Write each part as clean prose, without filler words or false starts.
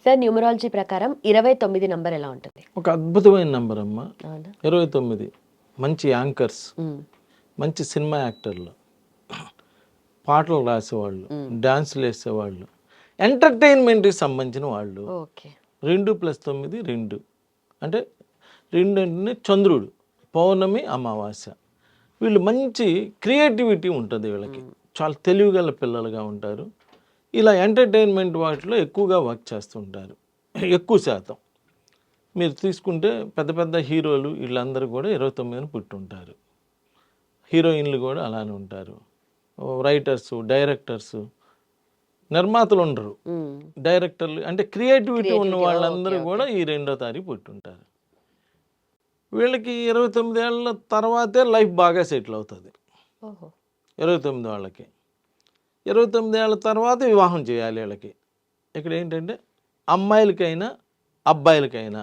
Sir numerology ప్రకారం 29 number ఎలా ఉంటుంది? ఒక అద్భుతమైన నంబర్ అమ్మ. అవునా? 29 మంచి యాంకర్స్, మంచి సినిమా యాక్టర్లు, పాటలు రాసేవాళ్ళు, డాన్సులు వేసేవాళ్ళు, ఎంటర్టైన్మెంట్కి సంబంధించిన వాళ్ళు. ఓకే. 2+9 2 అంటే 2 అంటే చంద్రుడు, పౌర్ణమి, అమావాస్య. వీళ్ళు మంచి క్రియేటివిటీ ఉంటుంది వీళ్ళకి, చాలా తెలివిగల పిల్లలుగా ఉంటారు. ఇలా ఎంటర్టైన్మెంట్ వాటిలో ఎక్కువగా వర్క్ చేస్తుంటారు ఎక్కువ శాతం. మీరు తీసుకుంటే పెద్ద పెద్ద హీరోలు వీళ్ళందరూ కూడా 29ని పుట్టుంటారు. హీరోయిన్లు కూడా అలానే ఉంటారు. రైటర్సు, డైరెక్టర్సు, నిర్మాతలు ఉండరు, డైరెక్టర్లు అంటే క్రియేటివిటీ ఉన్న వాళ్ళందరూ కూడా ఈ 2వ తారీఖు పుట్టుంటారు. వీళ్ళకి 29 ఏళ్ళ తర్వాతే లైఫ్ బాగా సెటిల్ అవుతుంది. 29 వాళ్ళకి 29 ఏళ్ళ తర్వాత వివాహం చేయాలి వీళ్ళకి. ఇక్కడ ఏంటంటే అమ్మాయిలకైనా అబ్బాయిలకైనా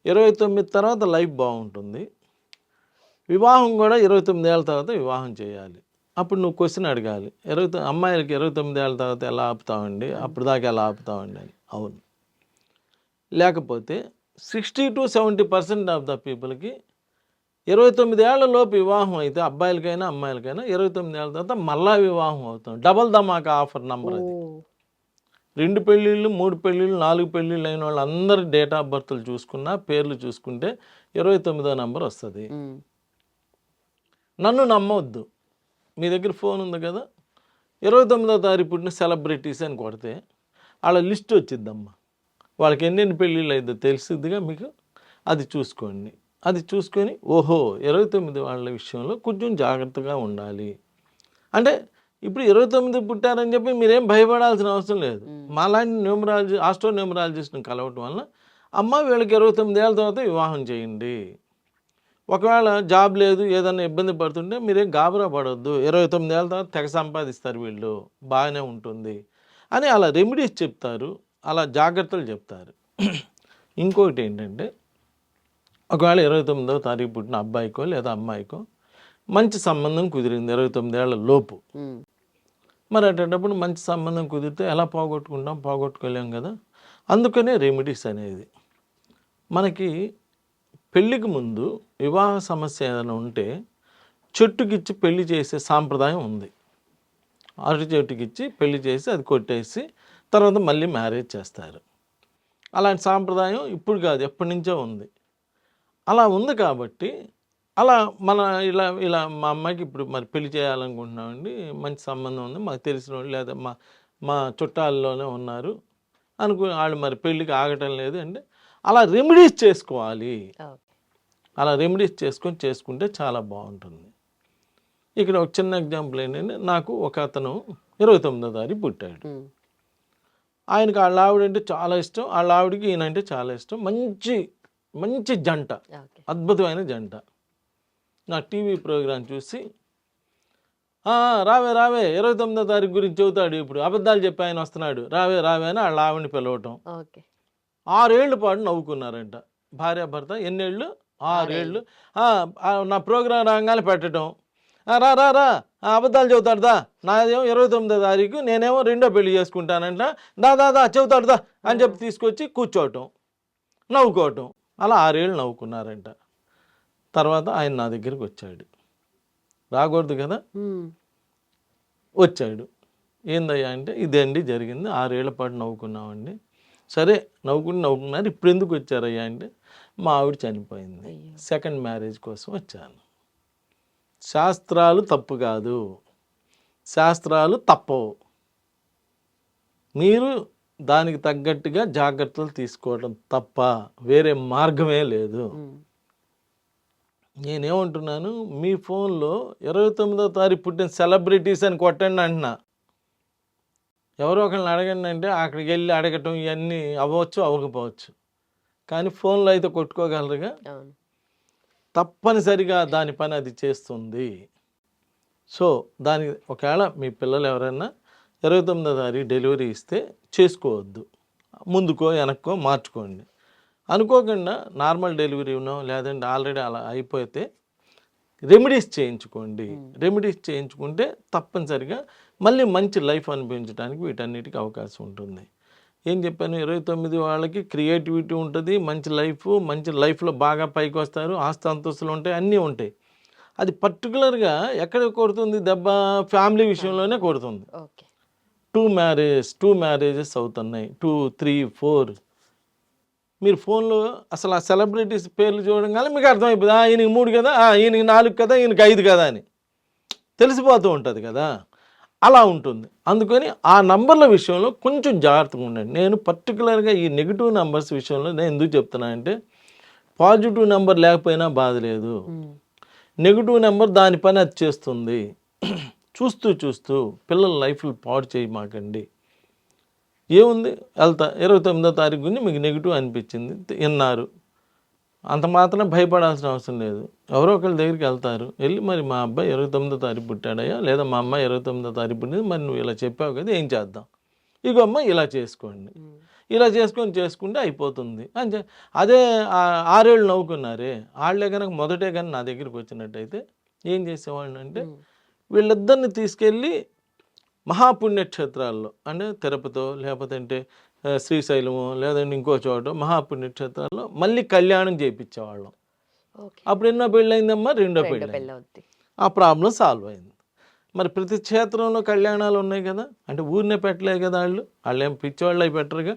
29 తర్వాత లైఫ్ బాగుంటుంది. వివాహం కూడా 29 ఏళ్ళ తర్వాత వివాహం చేయాలి. అప్పుడు నువ్వు క్వశ్చన్ అడగాలి, అమ్మాయిలకి 29 ఏళ్ళ తర్వాత ఎలా ఆపుతామండి, అప్పుడు దాకా ఎలా ఆపుతామండి అని. అవును, లేకపోతే 60 to 70% ఆఫ్ ద పీపుల్కి 29 ఏళ్ల లోపు వివాహం అయితే అబ్బాయిలకైనా అమ్మాయిలకైనా 29 ఏళ్ళ తర్వాత మళ్ళా వివాహం అవుతాం. డబల్ ధమాకా ఆఫర్ నంబర్ అది. 2 పెళ్ళిళ్ళు, 3 పెళ్ళిళ్ళు, 4 పెళ్ళిళ్ళు అయిన వాళ్ళు అందరి డేట్ ఆఫ్ బర్త్లు చూసుకున్నా, పేర్లు చూసుకుంటే 29వ నంబర్ వస్తుంది. నన్ను నమ్మవద్దు, మీ దగ్గర ఫోన్ ఉంది కదా, 29వ తారీఖు పుట్టిన సెలబ్రిటీస్ అని కొడితే వాళ్ళ లిస్ట్ వచ్చిద్దమ్మా. వాళ్ళకి ఎన్నెన్ని పెళ్ళిళ్ళు అయితే తెలిసిద్దిగా మీకు. అది చూసుకోండి. అది చూసుకొని ఓహో 29 వాళ్ళ విషయంలో కొంచెం జాగ్రత్తగా ఉండాలి. అంటే ఇప్పుడు 29 పుట్టారని చెప్పి మీరేం భయపడాల్సిన అవసరం లేదు. మాలాంటి న్యూమరాలజీ, ఆస్ట్రో న్యూమరాలజిస్ట్ని కలవటం వల్ల అమ్మ వీళ్ళకి 29 ఏళ్ళ తర్వాత వివాహం చేయండి. ఒకవేళ జాబ్ లేదు, ఏదైనా ఇబ్బంది పడుతుంటే మీరేం గాబరా పడవద్దు, 29 ఏళ్ళ తర్వాత తెగ సంపాదిస్తారు వీళ్ళు, బాగానే ఉంటుంది అని అలా రెమెడీస్ చెప్తారు, అలా జాగ్రత్తలు చెప్తారు. ఇంకొకటి ఏంటంటే ఒకవేళ 29వ తారీఖు పుట్టిన అబ్బాయికో లేదా అమ్మాయికో మంచి సంబంధం కుదిరింది 29 ఏళ్ల లోపు. మరి అటప్పుడు మంచి సంబంధం కుదిరితే ఎలా పోగొట్టుకోలేం కదా. అందుకనే రెమెడీస్ అనేది. మనకి పెళ్ళికి ముందు వివాహ సమస్య ఏదైనా ఉంటే చెట్టుకిచ్చి పెళ్లి చేసే సాంప్రదాయం ఉంది. అరటి చెట్టుకిచ్చి పెళ్లి చేసి అది కొట్టేసి తర్వాత మళ్ళీ మ్యారేజ్ చేస్తారు. అలాంటి సాంప్రదాయం ఇప్పుడు కాదు, ఎప్పటి నుంచో ఉంది. అలా ఉంది కాబట్టి అలా ఇలా మా అమ్మాయికి ఇప్పుడు మరి పెళ్లి చేయాలనుకుంటున్నామండి, మంచి సంబంధం ఉంది, మాకు తెలిసిన వాళ్ళు లేదా మా చుట్టాల్లోనే ఉన్నారు వాళ్ళు మరి పెళ్ళికి ఆగటం లేదు అంటే అలా రెమెడీస్ చేసుకోవాలి. అలా రెమెడీస్ చేసుకుంటే చాలా బాగుంటుంది. ఇక్కడ ఒక చిన్న ఎగ్జాంపుల్ ఏంటంటే, నాకు ఒక అతను 29వ తారీఖు పుట్టాడు. ఆయనకి వాళ్ళ ఆవిడ అంటే చాలా ఇష్టం, వాళ్ళ ఆవిడకి ఈయనంటే చాలా ఇష్టం. మంచి జంట, అద్భుతమైన జంట. నా టీవీ ప్రోగ్రాం చూసి రావే 29వ తారీఖు గురించి చెబుతాడు, ఇప్పుడు అబద్ధాలు చెప్పి ఆయన వస్తున్నాడు, రావే అని వాళ్ళ ఆవిడని పిలవటం. 6 ఏళ్ల పాటు నవ్వుకున్నారంట భార్యాభర్త. ఎన్నేళ్ళు? 6 ఏళ్ళు. నా ప్రోగ్రాం రాగానే పెట్టడం, రా అబద్ధాలు చెబుతాడుదా, నాదేమో 29వ తారీఖు, నేనేమో 2వ పెళ్లి చేసుకుంటానంట, దా చెబుతాడుదా అని చెప్పి తీసుకొచ్చి కూర్చోవటం, నవ్వుకోవటం. అలా 6 ఏళ్ళు నవ్వుకున్నారంట. తర్వాత ఆయన నా దగ్గరికి వచ్చాడు, రాకూడదు కదా, వచ్చాడు. ఏందయ్యా అంటే, ఇదేండి జరిగింది, 6 ఏళ్ల పాటు నవ్వుకున్నామండి. సరే నవ్వుకున్నారు, ఇప్పుడు ఎందుకు వచ్చారయ్యా అంటే, మా ఆవిడ చనిపోయింది, సెకండ్ మ్యారేజ్ కోసం వచ్చాను. శాస్త్రాలు తప్పు కాదు, శాస్త్రాలు తప్పవు, మీరు దానికి తగ్గట్టుగా జాగ్రత్తలు తీసుకోవడం తప్ప వేరే మార్గమే లేదు. నేనేమంటున్నాను, మీ ఫోన్లో 29వ తారీఖు పుట్టిన సెలబ్రిటీస్ అని కొట్టండి అంటున్నా. ఎవరో ఒకరిని అడగండి అంటే అక్కడికి వెళ్ళి అడగటం ఇవన్నీ అవ్వచ్చు, అవ్వకపోవచ్చు, కానీ ఫోన్లో అయితే కొట్టుకోగలరుగా. తప్పనిసరిగా దాని పని అది చేస్తుంది. సో దానికి ఒకవేళ మీ పిల్లలు ఎవరైనా 29వ తారీఖు డెలివరీ ఇస్తే చేసుకోవద్దు, ముందుకో వెనక్కో మార్చుకోండి. అనుకోకుండా నార్మల్ డెలివరీనో లేదంటే ఆల్రెడీ అలా అయిపోతే రెమెడీస్ చేయించుకోండి. రెమెడీస్ చేయించుకుంటే తప్పనిసరిగా మళ్ళీ మంచి లైఫ్ అనిపించడానికి వీటన్నిటికీ అవకాశం ఉంటుంది. ఏం చెప్పాను, 29 వాళ్ళకి క్రియేటివిటీ ఉంటుంది, మంచి లైఫ్లో బాగా పైకి వస్తారు, ఆస్తి అంతస్తులు ఉంటాయి, అన్నీ ఉంటాయి. అది పర్టికులర్గా ఎక్కడ కొడుతుంది దెబ్బ, ఫ్యామిలీ విషయంలోనే కొడుతుంది. ఓకే. 2 మ్యారేజెస్ అవుతున్నాయి, 2, 3, 4. మీరు ఫోన్లో అసలు ఆ సెలబ్రిటీస్ పేర్లు చూడగానే మీకు అర్థమైపోతుంది, ఈయనకి 3 కదా, ఈయనకి 4 కదా, ఈయనకి 5 కదా అని తెలిసిపోతూ ఉంటుంది కదా, అలా ఉంటుంది. అందుకని ఆ నంబర్ల విషయంలో కొంచెం జాగ్రత్తగా ఉండండి. నేను పర్టికులర్గా ఈ నెగిటివ్ నెంబర్స్ విషయంలో నేను ఎందుకు చెప్తున్నానంటే, పాజిటివ్ నెంబర్ లేకపోయినా బాధ లేదు, నెగిటివ్ నెంబర్ దాని పని అది చేస్తుంది. చూస్తూ పిల్లల లైఫ్లు పాడు చేయమాకండి. ఏముంది, వెళ్తా 29వ తారీఖు గురించి మీకు నెగిటివ్ అనిపించింది, విన్నారు, అంత మాత్రం భయపడాల్సిన అవసరం లేదు. ఎవరో ఒకరి దగ్గరికి వెళ్తారు, వెళ్ళి మరి మా అబ్బాయి 29వ తారీఖు పుట్టాడయ్యా, లేదా మా అమ్మాయి 29వ తారీఖు పుట్టింది, మరి నువ్వు ఇలా చెప్పావు కదా, ఏం చేద్దాం, ఇగో అమ్మ ఇలా చేసుకోండి, ఇలా చేసుకుంటే అయిపోతుంది అని. అదే 6 ఏళ్ళు నవ్వుకున్నారే, వాళ్ళే కనుక మొదటే కానీ నా దగ్గరికి వచ్చినట్టయితే ఏం చేసేవాళ్ళని అంటే, వీళ్ళిద్దరిని తీసుకెళ్ళి మహాపుణ్యక్షేత్రాల్లో, అంటే తిరుపతో లేకపోతే అంటే శ్రీశైలము లేదంటే ఇంకో చోట మహాపుణ్యక్షేత్రాల్లో మళ్ళీ కళ్యాణం చేయించేవాళ్ళం. అప్పుడు ఎన్నో పెళ్ళయిందమ్మా, 2వ పెళ్ళి. ఆ ప్రాబ్లం సాల్వ్ అయింది. మరి ప్రతి క్షేత్రంలో కళ్యాణాలు ఉన్నాయి కదా, అంటే ఊరినే పెట్టలే కదా, వాళ్ళు ఏం పిచ్చివాళ్ళు అయి పెట్టరుగా.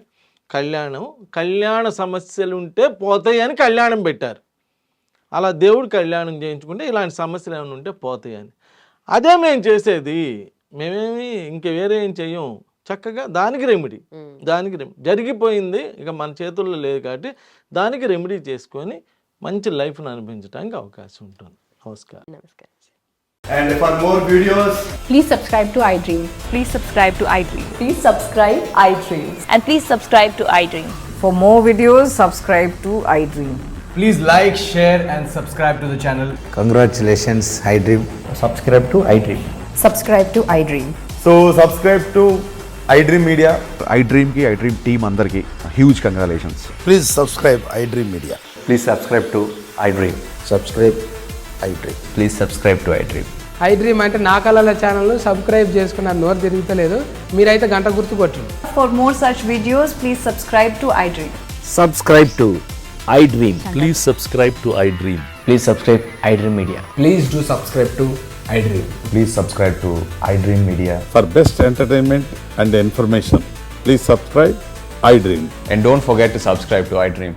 కళ్యాణ సమస్యలు ఉంటే పోతాయి అని కళ్యాణం పెట్టారు. అలా దేవుడు కళ్యాణం చేయించుకుంటే ఇలాంటి సమస్యలు ఏమైనా ఉంటే పోతాయని. అదే మేము చేసేది, మేమేమి ఇంక వేరే ఏం చెయ్యం, చక్కగా దానికి రెమెడీ జరిగిపోయింది, ఇక మన చేతుల్లో లేదు కాబట్టి దానికి రెమెడీ చేసుకొని మంచి లైఫ్ను అనిపించడానికి అవకాశం ఉంటుంది. నమస్కారం. And for more videos, please subscribe to iDream. Please subscribe to iDream. Please subscribe iDream. And please subscribe to iDream. For more videos, subscribe to iDream. please like, share and subscribe to the channel. Congratulations, iDream. Subscribe to iDream. Subscribe to iDream. So subscribe to iDream Media. iDream ki iDream team andarki huge congratulations. Please subscribe iDream Media. Please subscribe to iDream. Subscribe iDream. Please subscribe to iDream. iDream అంటే నా కళల channel subscribe చేసుకున్నారు, నోరు తిరుగుతలేదు, మీరైతే గంట గుర్తు కొట్టండి. For more such videos, please subscribe to iDream. Subscribe to iDream. Please subscribe to iDream. Please subscribe iDream Media. Please do subscribe to iDream. Please subscribe to iDream Media. For best entertainment and information, please subscribe iDream. And don't forget to subscribe to iDream.